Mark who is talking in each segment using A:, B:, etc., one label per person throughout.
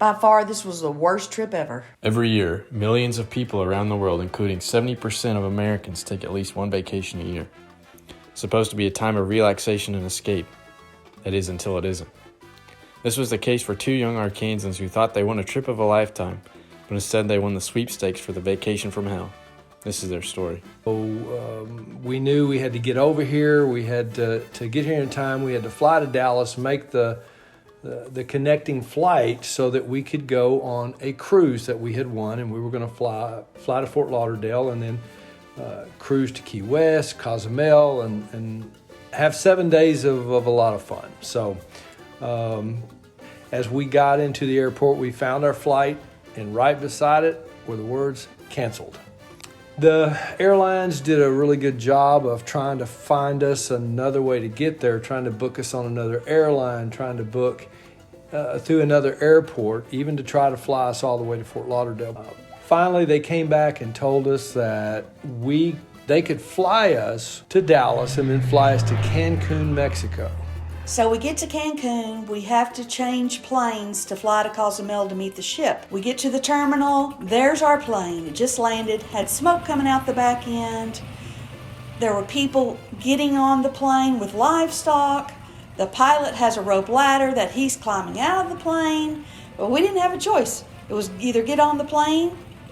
A: By far, this was the worst trip ever.
B: Every year, millions of people around the world, including 70% of Americans, take at least one vacation a year. It's supposed to be a time of relaxation and escape. That is until it isn't. This was the case for two young Arkansans who thought they won a trip of a lifetime, but instead they won the sweepstakes for the vacation from hell. This is their story.
C: We knew we had to get over here. We had to get here in time. We had to fly to Dallas, make the connecting flight so that we could go on a cruise that we had won, and we were going to fly to Fort Lauderdale and then cruise to Key West, Cozumel, and have 7 days of a lot of fun. So as we got into the airport, we found our flight, and right beside it were the words "canceled." The airlines did a really good job of trying to find us another way to get there, trying to book us on another airline, trying to book through another airport, even to try to fly us all the way to Fort Lauderdale. Finally, they came back and told us that they could fly us to Dallas and then fly us to Cancun, Mexico.
A: So we get to Cancun, we have to change planes to fly to Cozumel to meet the ship. We get to the terminal, there's our plane. It just landed, had smoke coming out the back end. There were people getting on the plane with livestock. The pilot has a rope ladder that he's climbing out of the plane. But we didn't have a choice. It was either get on the plane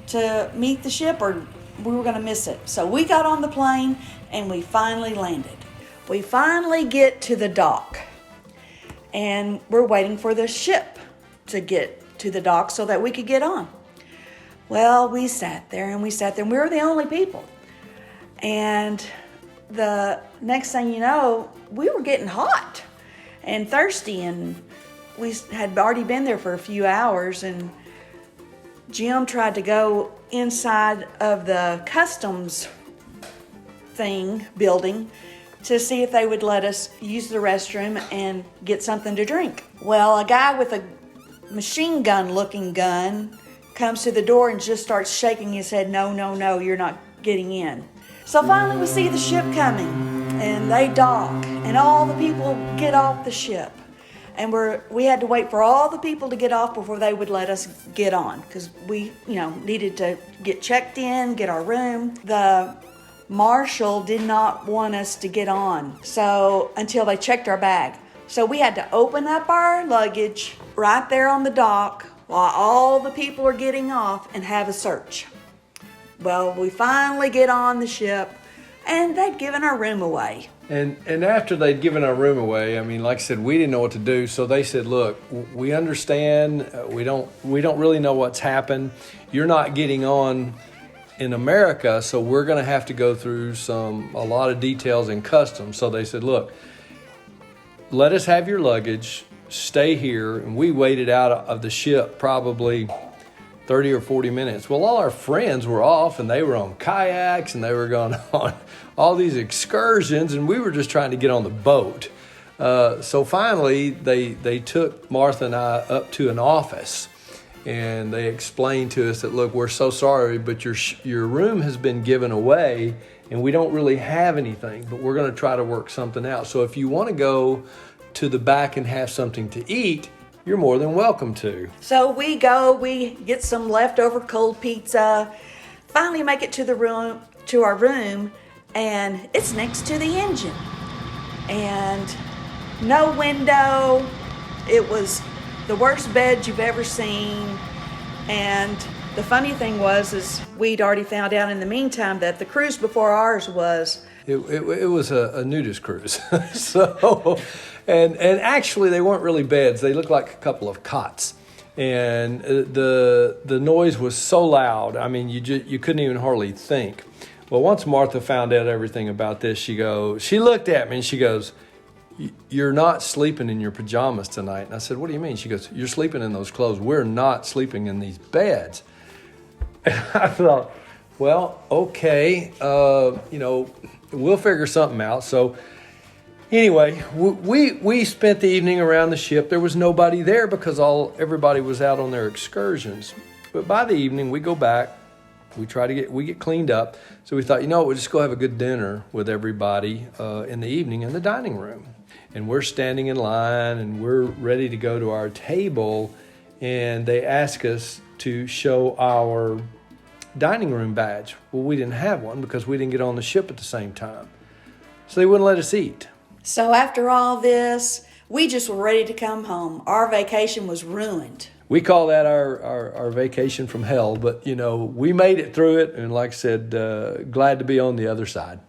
A: to meet the ship or we were going to miss it. So we got on the plane and we finally landed. We finally get to the dock, and we're waiting for the ship to get to the dock so that we could get on. Well, we sat there, and we were the only people. And the next thing you know, we were getting hot and thirsty, and we had already been there for a few hours, and Jim tried to go inside of the customs building, to see if they would let us use the restroom and get something to drink. Well, a guy with a machine gun looking gun comes to the door and just starts shaking his head, no, you're not getting in. So finally we see the ship coming, and they dock, and all the people get off the ship. And we had to wait for all the people to get off before they would let us get on, because we needed to get checked in, get our room. The Marshal did not want us to get on, so until they checked our bag. So we had to open up our luggage right there on the dock while all the people are getting off and have a search. Well, we finally get on the ship, and they'd given our room away.
C: And after they'd given our room away, I mean, like I said, we didn't know what to do. So they said, "Look, we understand. We don't really know what's happened. You're not getting on in America, so we're going to have to go through a lot of details in customs." So they said, "Look, let us have your luggage, stay here." And we waited out of the ship probably 30 or 40 minutes. Well, all our friends were off, and they were on kayaks, and they were going on all these excursions, and we were just trying to get on the boat. So finally, they took Martha and I up to an office, and they explained to us that, "Look, we're so sorry, but your room has been given away, and we don't really have anything, but we're going to try to work something out. So if you want to go to the back and have something to eat, you're more than welcome to."
A: So we get some leftover cold pizza, finally make it to our room, and it's next to the engine. And no window. It was the worst bed you've ever seen. And the funny thing is we'd already found out in the meantime that the cruise before ours was
C: It was a nudist cruise. So, and actually they weren't really beds. They looked like a couple of cots. And the noise was so loud. I mean, you couldn't even hardly think. Well, once Martha found out everything about this, she looked at me and she goes, "You're not sleeping in your pajamas tonight." And I said, "What do you mean?" She goes, "You're sleeping in those clothes. We're not sleeping in these beds." And I thought, well, okay, we'll figure something out. So anyway, we spent the evening around the ship. There was nobody there because everybody was out on their excursions. But by the evening, we go back. We get cleaned up. So we thought, we'll just go have a good dinner with everybody in the evening in the dining room. And we're standing in line and we're ready to go to our table. and they asked us to show our dining room badge. Well, we didn't have one because we didn't get on the ship at the same time. So they wouldn't let us eat.
A: So after all this, we just were ready to come home. Our vacation was ruined.
C: We call that our vacation from hell, but we made it through it, and like I said, glad to be on the other side.